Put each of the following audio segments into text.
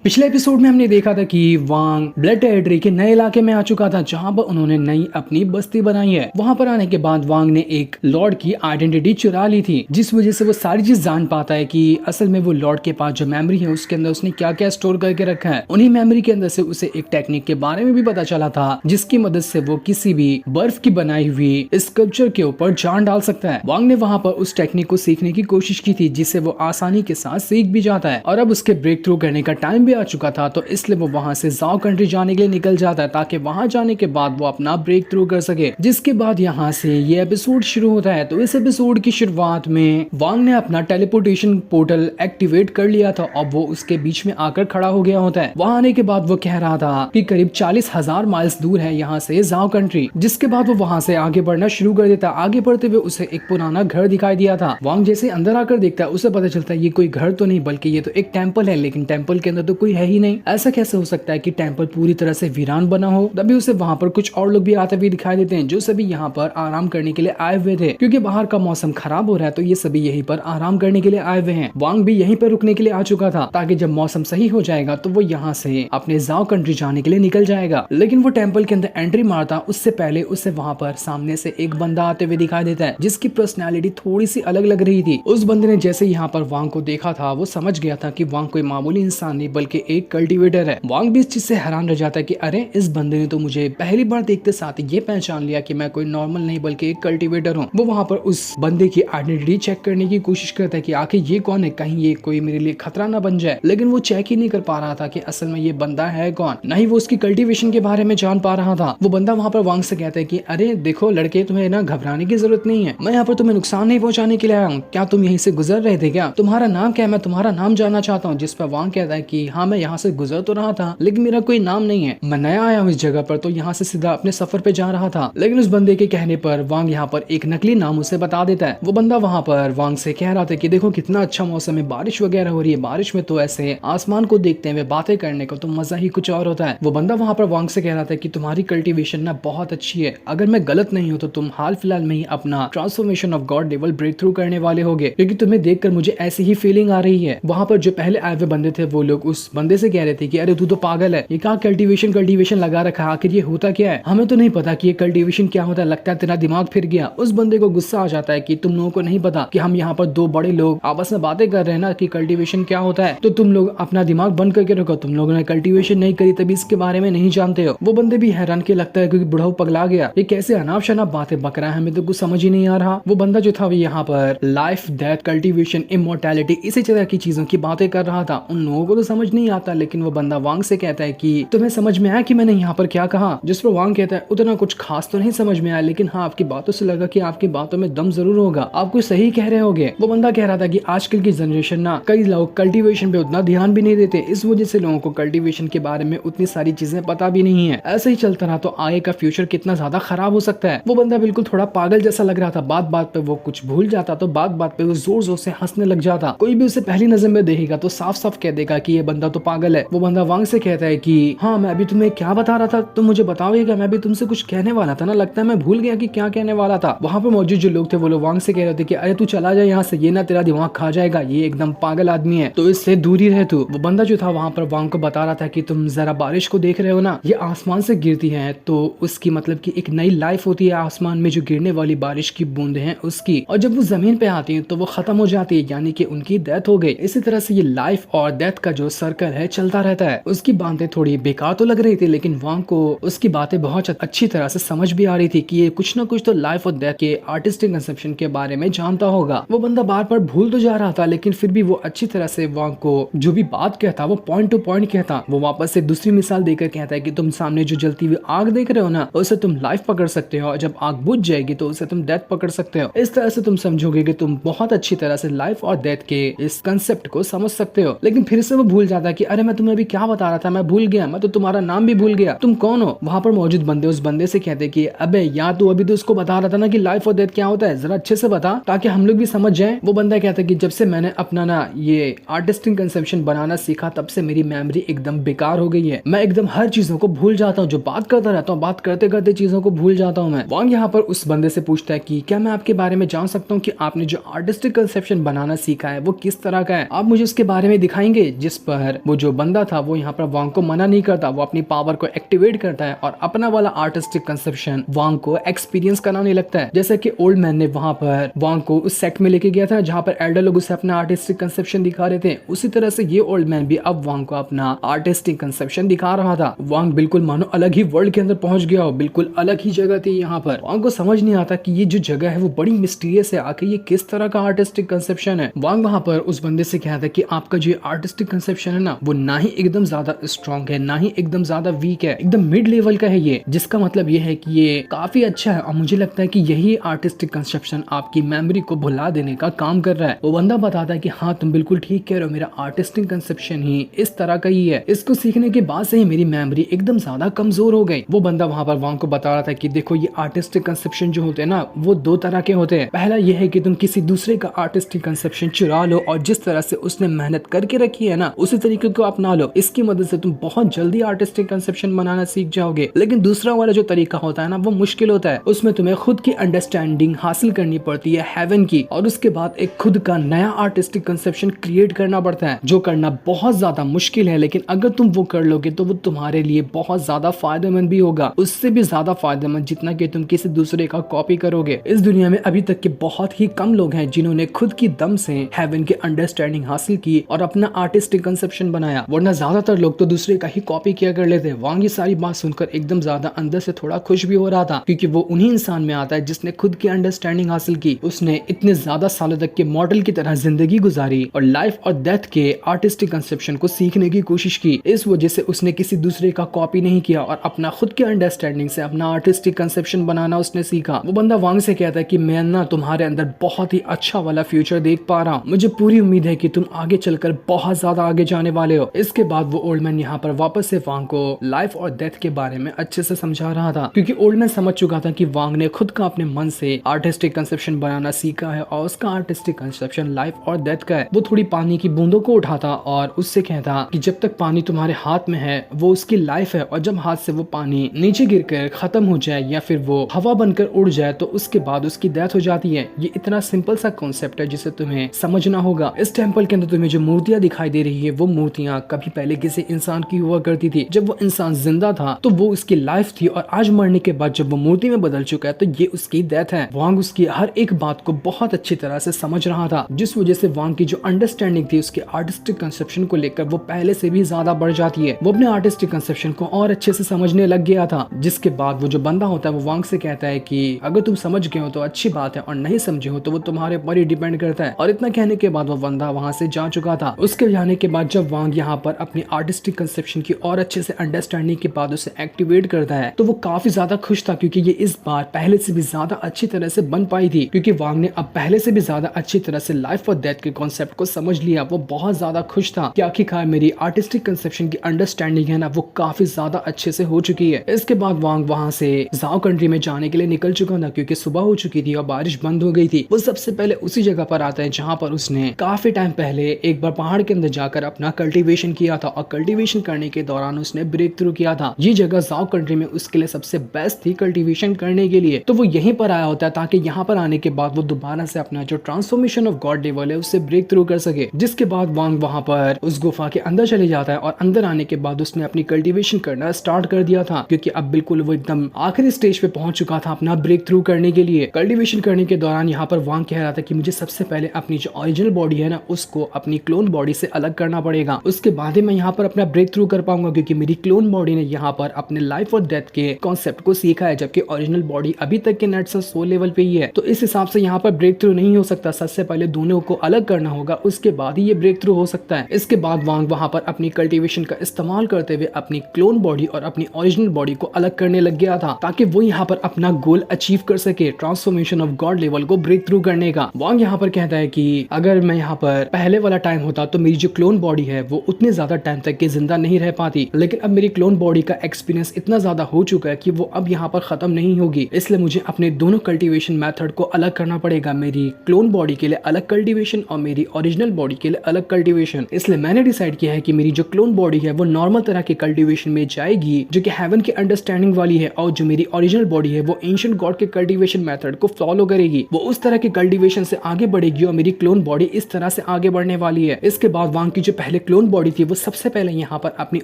पिछले एपिसोड में हमने देखा था कि वांग ब्लड टेरिटरी के नए इलाके में आ चुका था जहां पर उन्होंने नई अपनी बस्ती बनाई है। वहां पर आने के बाद वांग ने एक लॉर्ड की आइडेंटिटी चुरा ली थी, जिस वजह से वो सारी चीज जान पाता है कि असल में वो लॉर्ड के पास जो मेमोरी है उसके अंदर उसने क्या क्या स्टोर करके रखा है। उन्हीं मेमोरी के अंदर से उसे एक टेक्निक के बारे में भी पता चला था जिसकी मदद से वो किसी भी बर्फ की बनाई हुई स्कल्पचर के ऊपर जान डाल सकता है। वांग ने वहां पर उस टेक्निक को सीखने की कोशिश की थी जिससे वो आसानी के साथ सीख भी जाता है और अब उसके ब्रेक थ्रू करने का टाइम आ चुका था, तो इसलिए वो वहां से जाओ कंट्री जाने के लिए निकल जाता है ताकि वहां जाने के बाद वो अपना ब्रेक थ्रू कर सके। जिसके बाद यहाँ से ये एपिसोड शुरू होता है। तो इस एपिसोड की शुरुआत में वांग ने अपना टेलीपोर्टेशन पोर्टल एक्टिवेट कर लिया था और वो उसके बीच में आकर खड़ा हो गया होता है। वहां आने के बाद वो कह रहा था कि करीब 40,000 माइल्स दूर है यहाँ से जाओ कंट्री। जिसके बाद वो वहां से आगे बढ़ना शुरू कर देता। आगे बढ़ते हुए उसे एक पुराना घर दिखाई दिया था। वांग जैसे अंदर आकर देखता है उसे पता चलता है ये कोई घर तो नहीं बल्कि ये तो एक टेम्पल है, लेकिन टेम्पल के अंदर तो कोई है ही नहीं। ऐसा कैसे हो सकता है कि टेम्पल पूरी तरह से वीरान बना हो। तभी उसे वहां पर कुछ और लोग भी आते हुए दिखाई देते हैं जो सभी यहाँ पर आराम करने के लिए आए हुए थे, क्योंकि बाहर का मौसम खराब हो रहा है तो ये सभी यहीं पर आराम करने के लिए आए हुए हैं। वांग भी यहीं पर रुकने के लिए आ चुका था ताकि जब मौसम सही हो जाएगा तो वो यहाँ से अपने जाओ कंट्री जाने के लिए निकल जाएगा। लेकिन वो टेम्पल के अंदर एंट्री मारता उससे पहले उसे वहां पर सामने से एक बंदा आते हुए दिखाई देता है जिसकी पर्सनैलिटी थोड़ी सी अलग लग रही थी। उस बंदे ने जैसे यहाँ पर वांग को देखा था वो समझ गया था कि वांग कोई मामूली इंसान नहीं बल्कि एक कल्टिवेटर है। वांग भी इस चीज से हैरान रह जाता है कि अरे इस बंदे ने तो मुझे पहली बार देखते साथ ये पहचान लिया कि मैं कोई नॉर्मल नहीं बल्कि एक कल्टिवेटर हूँ। वो वहां पर उस बंदे की आइडेंटिटी चेक करने की कोशिश करता है कि आखिर ये कौन है, कहीं ये कोई मेरे लिए खतरा ना बन जाए। लेकिन वो चेक ही नहीं कर पा रहा था कि असल में ये बंदा है कौन, न ही वो उसकी कल्टिवेशन के बारे में जान पा रहा था। वो बंदा वहां पर वांग से कहता है कि अरे देखो लड़के, तुम्हें ना घबराने की जरूरत नहीं है, मैं यहाँ पर तुम्हें नुकसान नहीं पहुंचाने के लिए आया हूँ। क्या तुम यहीं से गुजर रहे थे क्या? तुम्हारा नाम क्या है? मैं तुम्हारा नाम जानना चाहता हूँ। जिस पर वांग कहता है कि हाँ मैं यहाँ से गुजर तो रहा था लेकिन मेरा कोई नाम नहीं है, मैं नया आया हूँ इस जगह पर, तो यहाँ से सीधा अपने सफर पे जा रहा था। लेकिन उस बंदे के कहने पर वांग यहाँ पर एक नकली नाम उसे बता देता है। वो बंदा वहां पर वांग से कह रहा था कि देखो कितना अच्छा मौसम है, बारिश वगैरह हो रही है, बारिश में तो ऐसे आसमान को देखते हुए बातें करने का तो मजा ही कुछ और होता है। वो बंदा वहां पर वांग से कह रहा था कि तुम्हारी कल्टीवेशन ना बहुत अच्छी है, अगर मैं गलत नहीं हूँ तो तुम हाल फिलहाल में ही अपना transformation of god level breakthrough करने वाले होगे, क्योंकि तुम्हें देखकर मुझे ऐसी ही फीलिंग आ रही है। वहां पर जो पहले आए हुए बंदे थे वो लोग उस बंदे से कह रहे थे कि अरे तू तो पागल है, ये क्या कल्टीवेशन लगा रखा है, आखिर ये होता क्या है, हमें तो नहीं पता कि ये कल्टीवेशन क्या होता है, लगता है तेरा दिमाग फिर गया। उस बंदे को गुस्सा आ जाता है कि तुम लोगों को नहीं पता कि हम यहाँ पर दो बड़े लोग आपस में बातें कर रहे हैं ना कि कल्टीवेशन क्या होता है, तो तुम लोग अपना दिमाग बंद करके रखो, तुम लोगों ने कल्टीवेशन नहीं करी तभी इसके बारे में नहीं जानते हो। वो बंदे भी हैरान के लगता है क्योंकि बुढ़ाऊ पगला गया, ये कैसे अनाप शनाप बातें बक रहा है, हमें तो कुछ समझ ही नहीं आ रहा। वो बंदा जो था वो यहाँ पर लाइफ, डेथ, कल्टीवेशन, इमोर्टैलिटी इसी तरह की चीजों की बातें कर रहा था। उन लोगों को तो समझ नहीं आता, लेकिन वो बंदा वांग से कहता है कि तुम्हें समझ में आया कि मैंने यहाँ पर क्या कहा? जिस पर वांग कहता है उतना कुछ खास तो नहीं समझ में आया, लेकिन हाँ आपकी बातों से लगा कि आपकी बातों में दम जरूर होगा, आप कुछ सही कह रहे होगे। वो बंदा कह रहा था कि आजकल की जनरेशन ना कई लोग कल्टीवेशन पे उतना ध्यान भी नहीं देते, इस वजह से लोगों को कल्टीवेशन के बारे में उतनी सारी चीजें पता भी नहीं है। ऐसे ही चलता रहा तो आगे का फ्यूचर कितना ज्यादा खराब हो सकता है। वो बंदा बिल्कुल थोड़ा पागल जैसा लग रहा था, बात बात पे वो कुछ भूल जाता तो बात बात पे वो जोर जोर से हंसने लग जाता। कोई भी उसे पहली नजर में देखेगा तो साफ साफ कह देगा कि ये बंदा तो पागल है। वो बंदा वांग से कहता है कि हाँ मैं अभी तुम्हें क्या बता रहा था, तुम मुझे बताओगे? मैं भी तुमसे कुछ कहने वाला था ना, लगता है मैं भूल गया कि क्या कहने वाला था। वहां पर मौजूद जो लोग थे वो लोग वांग से कह रहे थे कि अरे तू चला जाए यहाँ से, ये ना तेरा दिमाग खा जाएगा, ये एकदम पागल आदमी है, तो इससे दूर ही रह तू। वो बंदा जो था वहां पर वांग को बता रहा था कि तुम जरा बारिश को देख रहे हो ना, ये आसमान से गिरती है तो उसकी मतलब की एक नई लाइफ होती है आसमान में, जो गिरने वाली बारिश की बूंदे हैं उसकी, और जब वो जमीन पे आती है तो वो खत्म हो जाती है, यानी कि उनकी डेथ हो गई। इसी तरह से ये लाइफ और डेथ का जो सर्कल है चलता रहता है। उसकी बातें थोड़ी बेकार तो लग रही थी, लेकिन वांग को उसकी बातें बहुत अच्छी तरह से समझ भी आ रही थी कि ये कुछ ना कुछ तो लाइफ और डेथ के आर्टिस्टिक कंसेप्शन के बारे में जानता होगा। वो बंदा बार बार भूल तो जा रहा था, लेकिन फिर भी वो अच्छी तरह से वांग को जो भी बात कहता वो पॉइंट टू पॉइंट कहता। वो वापस से दूसरी मिसाल देकर कहता है कि तुम सामने जो जलती हुई आग देख रहे हो ना, उससे तुम लाइफ पकड़ सकते हो, और जब आग बुझ जाएगी तो उससे तुम डेथ पकड़ सकते हो। इस तरह से तुम समझोगे कि तुम बहुत अच्छी तरह से लाइफ और डेथ के इस कंसेप्ट को समझ सकते हो। लेकिन फिर से वो भूल जाता है कि अरे मैं तुम्हें अभी क्या बता रहा था, मैं भूल गया, मैं तो तुम्हारा नाम भी भूल गया, तुम कौन हो? वहां पर मौजूद बंदे उस बंदे से कहते कि अबे यार तू अभी तो उसको बता रहा था ना कि लाइफ और डेथ क्या होता है, जरा अच्छे से बता ताकि हम लोग भी समझ जाएं। वो बंदा कहता है कि जब से मैंने अपना ना ये आर्टिस्टिक कंसेप्शन बनाना सीखा तब से मेरी मेमोरी एकदम बेकार हो गई है, मैं एकदम हर चीजों को भूल जाता हूँ, जो बात करता रहता हूँ, बात करते करते चीजों को भूल जाता हूँ मैं। वांग यहाँ पर उस बंदे से पूछता है कि क्या मैं आपके बारे में जान सकता हूँ कि आपने जो आर्टिस्टिक कंसेप्शन बनाना सीखा है वो किस तरह का है, आप मुझे उसके बारे में दिखाएंगे? जिस पर पर वो जो बंदा था वो यहाँ पर वांग को मना नहीं करता, वो अपनी पावर को एक्टिवेट करता है और अपना वाला आर्टिस्टिक कंसेप्शन वांग को एक्सपीरियंस कराने लगता है। जैसे कि ओल्ड मैन ने वहां पर वांग को उस सेट में लेके गया था जहां पर एल्डर लोग उसे अपना आर्टिस्टिक कंसेप्शन दिखा रहे थे, उसी तरह से ये ओल्ड मैन भी अब वांग को अपना आर्टिस्टिक कंसेप्शन दिखा रहा था। वांग बिल्कुल मानो अलग ही वर्ल्ड के अंदर पहुंच गया हो, बिल्कुल अलग ही जगह थी यहाँ पर। वांग को समझ नहीं आता कि ये जो जगह है वो बड़ी मिस्टीरियस है, आखिर ये किस तरह का आर्टिस्टिक कंसेप्शन है। वांग वहां पर उस बंदे से कहता है कि आपका जो आर्टिस्टिक कंसेप्शन है ना वो ना ही एकदम ज्यादा स्ट्रॉन्ग है ना ही एकदम ज्यादा वीक है, एकदम मिड लेवल का है ये, जिसका मतलब ये है कि ये काफी अच्छा है और मुझे लगता है कि यही आर्टिस्टिक कंसेप्शन आपकी मेमोरी को भुला देने का काम कर रहा है। वो बंदा बताता है कि हाँ तुम बिल्कुल ठीक कह रहे हो, मेरा आर्टिस्टिक कंसेप्शन ही इस तरह का ही है, इसको सीखने के बाद से ही मेरी मेमोरी एकदम ज्यादा कमजोर हो गई। वो बंदा वहां पर वांग को बता रहा था कि देखो ये आर्टिस्टिक कंसेप्शन जो होते हैं ना वो दो तरह के होते हैं। पहला ये है कि तुम किसी दूसरे का आर्टिस्टिक कंसेप्शन चुरा लो और जिस तरह से उसने मेहनत करके रखी है ना उसी तरीके को अपना लो, इसकी मदद से तुम बहुत जल्दी आर्टिस्टिक कंसेप्शन बनाना सीख जाओगे। लेकिन दूसरा वाला जो तरीका होता है ना वो मुश्किल होता है, उसमें तुम्हें खुद की अंडरस्टैंडिंग हासिल करनी पड़ती है हेवन की और उसके बाद एक खुद का नया आर्टिस्टिक कंसेप्शन क्रिएट करना पड़ता है, जो करना बहुत ज्यादा मुश्किल है। लेकिन अगर तुम वो कर लोगे तो वो तुम्हारे लिए बहुत ज्यादा फायदेमंद भी होगा, उससे भी ज्यादा फायदेमंद जितना कि तुम किसी दूसरे का कॉपी करोगे। इस दुनिया में अभी तक के बहुत ही कम लोग हैं जिन्होंने खुद की दम से हेवन की अंडरस्टैंडिंग हासिल की और अपना आर्टिस्टिक कंसेप्शन बनाया, वरना ज्यादातर लोग तो दूसरे का ही कॉपी किया कर लेते। वांग ये सारी बात सुनकर एकदम ज्यादा अंदर से थोड़ा खुश भी हो रहा था, क्योंकि वो उन्हीं इंसान में आता है जिसने खुद की अंडरस्टैंडिंग हासिल की, उसने इतने ज्यादा सालों तक के मॉडल की तरह जिंदगी गुजारी और लाइफ और डेथ के आर्टिस्टिक कंसेप्शन को सीखने की कोशिश की। इस वजह से उसने किसी दूसरे का कॉपी नहीं किया और अपना खुद के अंडरस्टैंडिंग से अपना आर्टिस्टिक कंसेप्शन बनाना उसने सीखा। वो बंदा वांग से कहता है कि मैं ना तुम्हारे अंदर बहुत ही अच्छा वाला फ्यूचर देख पा रहा हूँ, मुझे पूरी उम्मीद है कि तुम आगे चलकर बहुत ज्यादा आगे जाने वाले हो। इसके बाद वो ओल्ड मैन यहाँ पर वापस से वांग को लाइफ और डेथ के बारे में अच्छे से समझा रहा था, क्योंकि ओल्ड मैन समझ चुका था कि वांग ने खुद का अपने मन से आर्टिस्टिक कंसेप्शन बनाना सीखा है और उसका आर्टिस्टिक कंसेप्शन लाइफ और डेथ का है। वो थोड़ी पानी की बूंदों को उठाता और उससे कहता कि जब तक पानी तुम्हारे हाथ में है वो उसकी लाइफ है, और जब हाथ से वो पानी नीचे गिरकर खत्म हो जाए या फिर वो हवा बनकर उड़ जाए तो उसके बाद उसकी डेथ हो जाती है। ये इतना सिंपल सा कॉन्सेप्ट है जिसे तुम्हें समझना होगा। इस टेम्पल के अंदर तुम्हें जो मूर्तियां दिखाई दे रही है वो मूर्तियां कभी पहले किसी इंसान की हुआ करती थी। जब वो इंसान जिंदा था तो वो उसकी लाइफ थी और आज मरने के बाद जब वो मूर्ति में बदल चुका है तो ये उसकी डेथ है। वांग उसकी हर एक बात को बहुत अच्छी तरह से समझ रहा था, जिस वजह से वांग की जो अंडरस्टैंडिंग थी उसके आर्टिस्टिक कंसेप्शन को लेकर वो पहले से भी ज्यादा बढ़ जाती है। वो अपने आर्टिस्टिक कंसेप्शन को और अच्छे से समझने लग गया था। जिसके बाद वो जो बंदा होता है वो वांग से कहता है कि अगर तुम समझ गए हो तो अच्छी बात है और नहीं समझे हो तो वो तुम्हारे ऊपर ही डिपेंड करता है। और इतना कहने के बाद वो बंदा वहां से जा चुका था। उसके जाने के बाद जब वांग यहाँ पर अपनी आर्टिस्टिक कंसेप्शन की और अच्छे से अंडरस्टैंडिंग के बाद उसे एक्टिवेट करता है तो वो काफी ज्यादा खुश था, क्योंकि ये इस बार पहले से भी ज्यादा अच्छी तरह से बन पाई थी, क्योंकि वांग ने अब पहले से भी ज्यादा अच्छी तरह से लाइफ और डेथ के कॉन्सेप्ट को समझ लिया। वो बहुत ज्यादा खुश था कि आखिरकार मेरी आर्टिस्टिक कंसेप्शन की अंडरस्टैंडिंग है ना वो काफी ज्यादा अच्छे से हो चुकी है। इसके बाद वांग वहां से जाओ कंट्री में जाने के लिए निकल चुका था, क्योंकि सुबह हो चुकी थी और बारिश बंद हो गई थी। वो सबसे पहले उसी जगह पर आता है जहाँ पर उसने काफी टाइम पहले एक बार पहाड़ के अंदर जाकर अपना कल्टीवेशन किया था और कल्टीवेशन करने के दौरान उसने ब्रेक थ्रू किया था। ये जगह जाओ कंट्री में उसके लिए सबसे बेस्ट थी कल्टीवेशन करने के लिए, तो वो यहीं पर आया होता है ताकि यहाँ पर आने के बाद वो दोबारा से अपना जो ट्रांसफॉर्मेशन ऑफ गॉड लेवल है उससे ब्रेक थ्रू कर सके। जिसके बाद वांग वहां पर उस गुफा के अंदर चले जाता है और अंदर आने के बाद उसने अपनी कल्टीवेशन करना स्टार्ट कर दिया था, क्योंकि अब बिल्कुल वो एकदम आखिरी स्टेज पे पहुंच चुका था अपना ब्रेक थ्रू करने के लिए। कल्टीवेशन करने के दौरान यहाँ पर वांग कह रहा था कि मुझे सबसे पहले अपनी जो ओरिजिनल बॉडी है ना उसको अपनी क्लोन बॉडी से अलग करना पड़ेगा, उसके बाद ही मैं यहाँ पर अपना ब्रेक थ्रू कर पाऊंगा, क्योंकि मेरी क्लोन बॉडी ने यहाँ पर अपने लाइफ और डेथ के कॉन्सेप्ट को सीखा है, जबकि ओरिजिनल बॉडी अभी तक के नेट से 100 लेवल पे ही है। तो इस हिसाब से यहाँ पर ब्रेक थ्रू नहीं हो सकता, सबसे पहले दोनों को अलग करना होगा, उसके बाद ही ये ब्रेक थ्रू हो सकता है। इसके बाद वांग वहां पर अपनी कल्टीवेशन का इस्तेमाल करते हुए अपनी क्लोन बॉडी और अपनी ओरिजिनल बॉडी को अलग करने लग गया था, ताकि वो यहाँ पर अपना गोल अचीव कर सके, ट्रांसफॉर्मेशन ऑफ गॉड लेवल को ब्रेक थ्रू करने का। वांग यहाँ पर कहता है कि अगर मैं यहाँ पर पहले वाला टाइम होता तो मेरी जो क्लोन बॉडी है वो उतने ज्यादा टाइम तक के जिंदा नहीं रह पाती, लेकिन अब मेरी क्लोन बॉडी का एक्सपीरियंस इतना ज्यादा हो चुका है कि वो अब यहाँ पर खत्म नहीं होगी, इसलिए मुझे अपने दोनों कल्टीवेशन मेथड को अलग करना पड़ेगा, मेरी क्लोन बॉडी के लिए अलग कल्टीवेशन और मेरी ओरिजिनल बॉडी के लिए अलग कल्टीवेशन। इसलिए मैंने डिसाइड किया है कि मेरी जो क्लोन बॉडी है वो नॉर्मल तरह के कल्टीवेशन में जाएगी जो कि हेवन की अंडरस्टैंडिंग वाली है, और जो मेरी ओरिजिनल बॉडी है वो एंशिएंट गॉड के कल्टीवेशन मेथड को फॉलो करेगी, वो उस तरह के कल्टीवेशन से आगे बढ़ेगी और मेरी क्लोन बॉडी इस तरह से आगे बढ़ने वाली है। इसके बाद वांग की जो पहले क्लोन बॉडी थी वो सबसे पहले यहाँ पर अपनी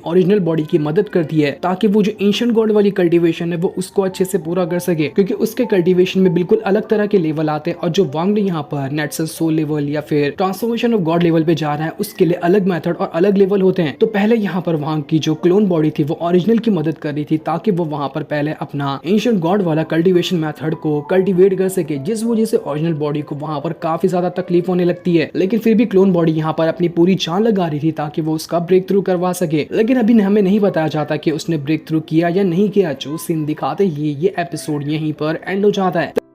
ओरिजिनल बॉडी की मदद करती है ताकि वो जो एंशिएंट गॉड वाली कल्टीवेशन है वो उसको अच्छे से पूरा कर सके, क्योंकि उसके कल्टीवेशन में बिल्कुल अलग तरह के लेवल आते हैं और जो वांग ने यहाँ पर नेटसल सोल लेवल या फिर ट्रांसफॉर्मेशन ऑफ गॉड लेवल पे जा रहा है उसके लिए अलग मेथड और अलग लेवल होते हैं। तो पहले यहाँ पर वांग की जो क्लोन बॉडी थी वो ओरिजिनल की मदद कर रही थी ताकि वो वहां पर पहले अपना एंशिएंट गॉड वाला कल्टीवेशन मेथड को कल्टीवेट कर सके, जिस वजह से ओरिजिनल बॉडी को वहां पर काफी ज्यादा तकलीफ होने लगती है। लेकिन फिर भी क्लोन बॉडी यहाँ पर अपनी पूरी जान लगा रही थी ताकि वो उसका ब्रेक थ्रू करवा सके। लेकिन अभी हमें नहीं बताया जाता कि उसने ब्रेक थ्रू किया या नहीं किया। जो सीन दिखाते ही ये एपिसोड यहीं पर एंड हो जाता है।